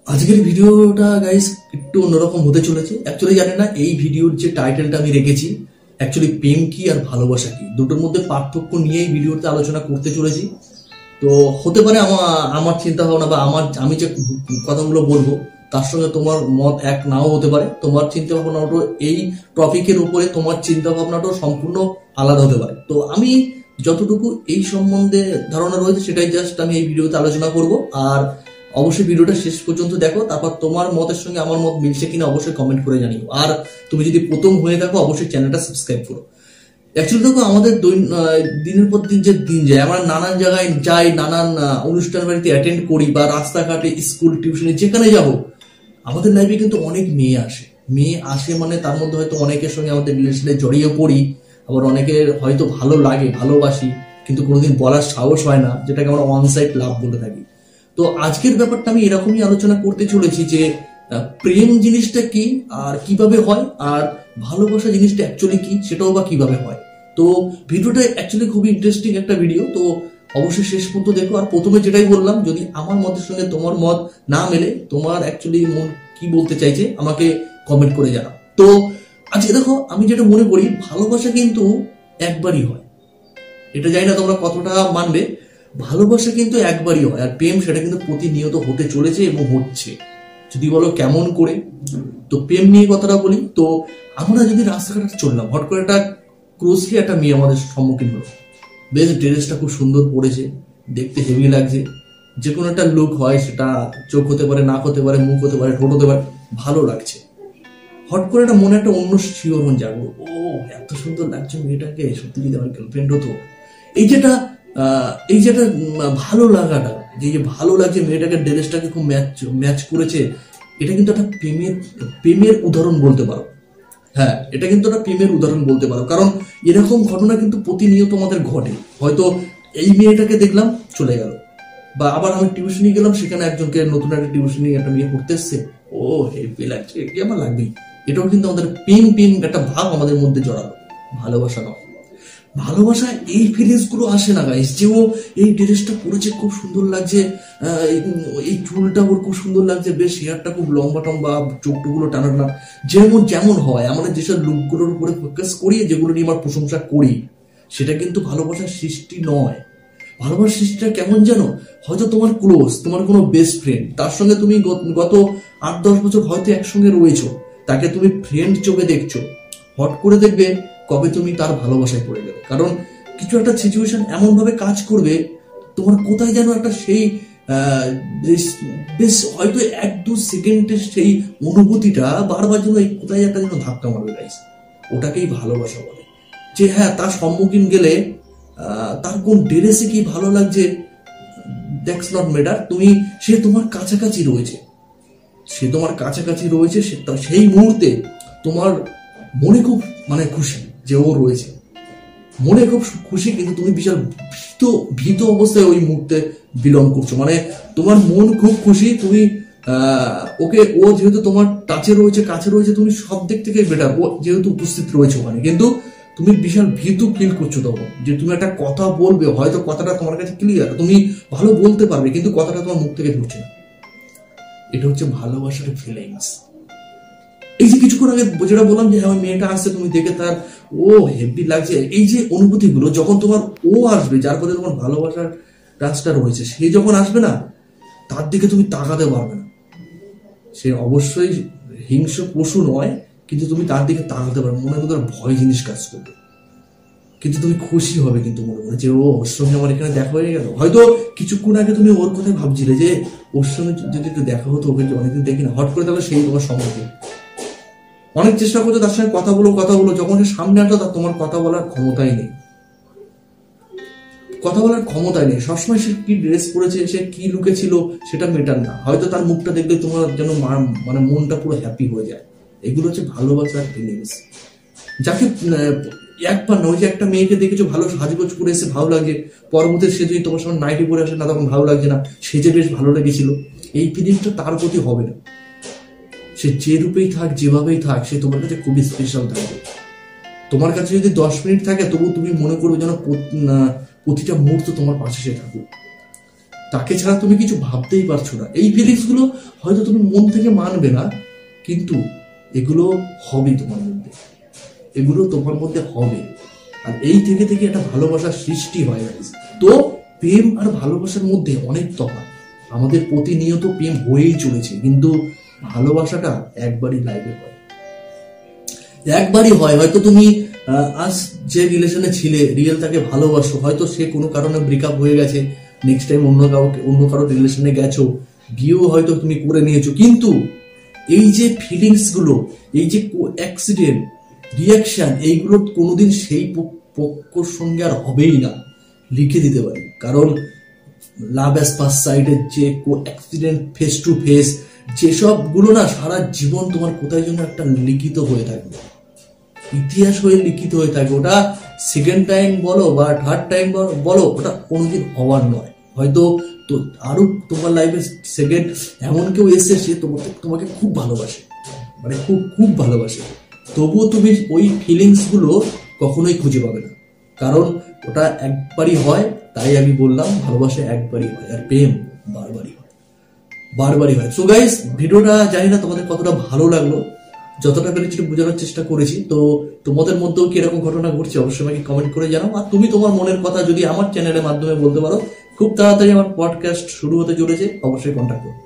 আজকের ভিডিওটা গাইস একটু অন্যরকম হতে চলেছে। অ্যাকচুয়ালি জানেন না, এই ভিডিওর যে টাইটেলটা আমি রেখেছি, অ্যাকচুয়ালি প্রেম কি আর ভালোবাসা কি, দুটোর মধ্যে পার্থক্য নিয়ে এই ভিডিওতে আলোচনা করতে চলেছি। তো হতে পারে আমার চিন্তা ভাবনা বা আমি যে কথাগুলো বলবো তার সঙ্গে তোমার মত এক নাও হতে পারে। তোমার চিন্তা ভাবনাটা এই টপিকের উপরে তোমার চিন্তা ভাবনাটাও সম্পূর্ণ আলাদা হতে পারে। তো আমি যতটুকু এই সম্বন্ধে ধারণা রয়েছে সেটাই জাস্ট আমি এই ভিডিওতে আলোচনা করব। আর অবশ্যই ভিডিওটা শেষ পর্যন্ত দেখো, তারপর তোমার মতের সঙ্গে আমার মত মিলছে কিনা অবশ্যই কমেন্ট করে জানিও। আর তুমি যদি প্রথম হয়ে থাকো অবশ্যই চ্যানেলটা সাবস্ক্রাইব করো। অ্যাকচুয়ালি দেখো, আমাদের দিনের পর দিন যে দিন যায়, আমরা নানান জায়গায় যাই, নানান অনুষ্ঠান বাড়িতে অ্যাটেন্ড করি বা রাস্তাঘাটে স্কুল টিউশনে যেখানে যাব, আমাদের লাইফে কিন্তু অনেক মেয়ে আসে মানে তার মধ্যে হয়তো অনেকের সঙ্গে আমাদের রিলেশনে জড়িয়ে পড়ি, আবার অনেকের হয়তো ভালো লাগে, ভালোবাসি, কিন্তু কোনোদিন বলার সাহস হয় না, যেটাকে আমরা ওয়ান সাইড লাভ বলে থাকি। তো আজকের ব্যাপারটা আমি এরকমই আলোচনা করতে চলেছি যে প্রেম জিনিসটা কি আর কিভাবে হয়, আর ভালোবাসা জিনিসটা অ্যাকচুয়ালি কি সেটাও বা কিভাবে হয়। তো ভিডিওটা অ্যাকচুয়ালি খুবই ইন্টারেস্টিং একটা ভিডিও, তো অবশ্যই শেষ পর্যন্ত দেখো। আর প্রথমে যেটাই বললাম, যদি আমার মতের সঙ্গে তোমার মত না মেলে, তোমার অ্যাকচুয়ালি মন কি বলতে চাইছে আমাকে কমেন্ট করে জানাও। তো আজকে দেখো, আমি যেটা মনে করি, ভালোবাসা কিন্তু একবারই হয়। এটা জানি না তোমরা কতটা মানবে, ভালোবাসা কিন্তু একবারই হয়। আর প্রেম সেটা কিন্তু প্রতিনিয়ত হতে চলেছে এবং হচ্ছে। যদি বলো কেমন করে, তো প্রেম নিয়ে কথাটা বলি। তো আমরা যদি রাস্তাঘাটে চললাম, হট করে একটা ক্লোজলি একটা মেয়ে আমাদের সম্মুখীন হলো, বেশ ড্রেসটা খুব সুন্দর পড়েছে, দেখতে হেভি লাগছে, যে কোনো একটা লুক হয়, সেটা চোখ হতে পারে, নাক হতে পারে, মুখ হতে পারে, ঠোঁট হতে পারে, ভালো লাগছে। হট করে একটা মনে একটা অন্য শিহরণ জাগলো, ও এত সুন্দর লাগছে মেয়েটাকে, সত্যি যদি আমার গার্লফ্রেন্ড হতো। এই যেটা ভালো লাগাটা, যে ভালো লাগছে মেয়েটাকে, ড্রেসটাকে খুব ম্যাচ করেছে, এটা কিন্তু একটা প্রেমের উদাহরণ বলতে পারো। হ্যাঁ, এটা কিন্তু একটা প্রেমের উদাহরণ বলতে পারো, কারণ এরকম ঘটনা কিন্তু প্রতিনিয়ত আমাদের ঘটে। হয়তো এই মেয়েটাকে দেখলাম, চলে গেল, বা আবার আমি টিউশনি গেলাম, সেখানে একজনকে নতুন একটা টিউশনি একটা মেয়ে পড়তে এসছে, ও হেভি লাগছে, কি আমার লাগবেই। এটাও কিন্তু আমাদের প্রেম একটা ভাব আমাদের মধ্যে জড়ালো, ভালোবাসা নয়। ভালোবাসা এই ফিলিংস গুলো আসে না গাইস, যে ও এই ড্রেসটা পরেছে খুব সুন্দর লাগছে, এই চুলটা ওর খুব সুন্দর লাগছে, বেশ হেয়ারটা খুব লম্বা টম্বা, চোখটুকুলো টানা টানা, যেমন হয় আমাদের যেসব লুকগুলোর উপরে ফোকাস করি, যেগুলো নিয়ে আমার প্রশংসা করি, সেটা কিন্তু ভালোবাসার সৃষ্টি নয়। ভালোবাসার সৃষ্টিটা কেমন জানো? হয়তো তোমার ক্লোজ, তোমার কোনো বেস্ট ফ্রেন্ড, তার সঙ্গে তুমি গত 8-10 বছর হয়তো একসঙ্গে রয়েছো, তাকে তুমি ফ্রেন্ড চোখে দেখছো, হট করে দেখবে কবে তুমি তার ভালোবাসায় পড়ে গেলে। কারণ কিছু একটা সিচুয়েশন এমন ভাবে কাজ করবে, তোমার কোথায় যেন একটা সেই বেশ হয়তো 1-2 সেকেন্ডের সেই অনুভূতিটা বারবার যেন কোথায় একটা যেন ধাক্কা মারবে গাইস, ওটাকেই ভালোবাসা বলে। যে হ্যাঁ, তার সম্মুখীন গেলে তার কোন ড্রেসে কি ভালো লাগছে, দ্যাটস নট ম্যাটার। সে তোমার কাছাকাছি রয়েছে, সেই মুহূর্তে তোমার মনে খুব খুশি যে ও রয়েছে, মনে খুব খুশি, কিন্তু তুমি বিশাল ভীত অবস্থায় ওই মুহূর্তে বিলং করছো। তোমার মন খুব খুশি, তুমি ও যেহেতু তোমার কাছে রয়েছে, তুমি সব দিক থেকে বেটার, ও যেহেতু উপস্থিত রয়েছে ওখানে, কিন্তু তুমি বিশাল ভীত ফিল করছো তখন, যে তুমি একটা কথা বলবে, হয়তো কথাটা তোমার কাছে ক্লিয়ার, তুমি ভালো বলতে পারবে, কিন্তু কথাটা তোমার মুখ থেকে ঢুকছে না। এটা হচ্ছে ভালোবাসার ফিলিংস। এই যে কিছুক্ষণ আগে যেটা বললাম, যে হ্যাঁ মেয়েটা আসছে, তুমি দেখে তার ও হেভি লাগছে, এই যে অনুভূতিগুলো যখন তোমার ও আসবে, যার প্রতি তোমার ভালোবাসার টাচটা রয়েছে, সে যখন আসবে না, তার দিকে তুমি তাকাতে পারবে না। সে অবশ্যই হিংস্র পশু নয়, কিন্তু তুমি তার দিকে তাকাতে পারবে, মনে মধ্যে ভয় জিনিস কাজ করবে, কিন্তু তুমি খুশি হবে, কিন্তু মনে মনে যে ওর সঙ্গে আমার এখানে দেখা হয়ে গেল। হয়তো কিছুক্ষণ আগে তুমি ওর কথাই ভাবছিলে, যে ওর সঙ্গে যদি একটু দেখা হতো, ওকে অনেকদিন দেখি না, হট করে তাহলে সেই তোমার সম্মুখীন অনেক চেষ্টা করছো তার সঙ্গে কথা বলো, যখন সে সামনে আসলো, তার তোমার কথা বলার ক্ষমতাই নেই। সবসময় সে কি ড্রেস পরেছে, সে কি লুকে ছিল, সেটা মেটার না, হয়তো তার মুখটা দেখলে তোমার যেন মনটা পুরো হ্যাপি হয়ে যায়। এগুলো হচ্ছে ভালোবাসার ফিলিংস। যাকে একবার নয়, যে একটা মেয়েকে দেখেছো ভালো সাজগোজ করে এসে ভালো লাগে, পরবর্তী সে যদি তোমার সঙ্গে নাইটি পরে আসে না, তখন ভালো লাগছে না, সে যে বেশ ভালো লেগেছিল, এই ফিলিংসটা তার প্রতি হবে না। সে যে রূপেই থাক, যেভাবেই থাক, সে তোমার কাছে খুবই স্পেশাল থাকবে। তোমার কাছে যদি 10 মিনিট থাকে, তবু তুমি মনে করবে যেন প্রতিটা মুহূর্ত তোমার পাশে সে থাকুক। তাকে ছাড়া তুমি কিছু ভাবতেই পারছো না। এই ফিলিংস গুলো হয়তো তুমি মন থেকে মানবে না, কিন্তু এগুলো হবে তোমার মধ্যে, এগুলো তোমার মধ্যে হবে। আর এই থেকে থেকে একটা ভালোবাসার সৃষ্টি হয়। তো প্রেম আর ভালোবাসার মধ্যে অনেক তফাৎ। আমাদের প্রতিনিয়ত প্রেম হয়েই চলেছে, কিন্তু ভালোবাসাটা একবারই লাইফে হয়, একবারই হয়। হয়তো তুমি আজ যে রিলেশনে ছিলে, রিয়েল তাকে ভালোবাসো, হয়তো সে কোনো কারণে ব্রেকআপ হয়ে গেছে, নেক্সট টাইম অন্য কারো রিলেশনে গেছো, বিয়েও হয়তো তুমি করে নিয়েছো, কিন্তু এই যে ফিলিংস গুলো, এই যে অ্যাক্সিডেন্ট রিয়াকশন, এইগুলো কোনোদিন সেই পক্ষর সঙ্গে আর হবেই না, লিখে দিতে পারি। কারণ লাভ অ্যাজ ফার্স্ট সাইটের যে অ্যাক্সিডেন্ট ফেস টু ফেস, যেসব গুলো না সারা জীবন তোমার কোথায় জন্য একটা লিখিত হয়ে থাকবে, ইতিহাস হয়ে লিখিত হয়ে থাকবে। ওটা সেকেন্ড টাইম বলো বা থার্ড টাইম বলো, ওটা কোনোদিন হওয়ার নয়। হয়তো তো আরো তোমার লাইফে সেকেন্ড এমন কেউ এসে, সে তোমাকে খুব ভালোবাসে, মানে খুব খুব ভালোবাসে, তবুও তুমি ওই ফিলিংস গুলো কখনোই খুঁজে পাবে না, কারণ ওটা একবারই হয়। তাই আমি বললাম, ভালোবাসা একবারই হয়, আর প্রেম বারবারই হয়, বারবারই হয়। সো গাইস, ভিডিওটা জানি না তোমাদের কতটা ভালো লাগলো, যতটা পেরেছি বোঝানোর চেষ্টা করেছি। তো তোমাদের মধ্যেও কি এরকম ঘটনা ঘটছে অবশ্যই আমাকে কমেন্ট করে জানাও। আর তুমি তোমার মনের কথা যদি আমার চ্যানেলের মাধ্যমে বলতে পারো, খুব তাড়াতাড়ি আমার পডকাস্ট শুরু হতে চলেছে, অবশ্যই কন্ট্যাক্ট করো।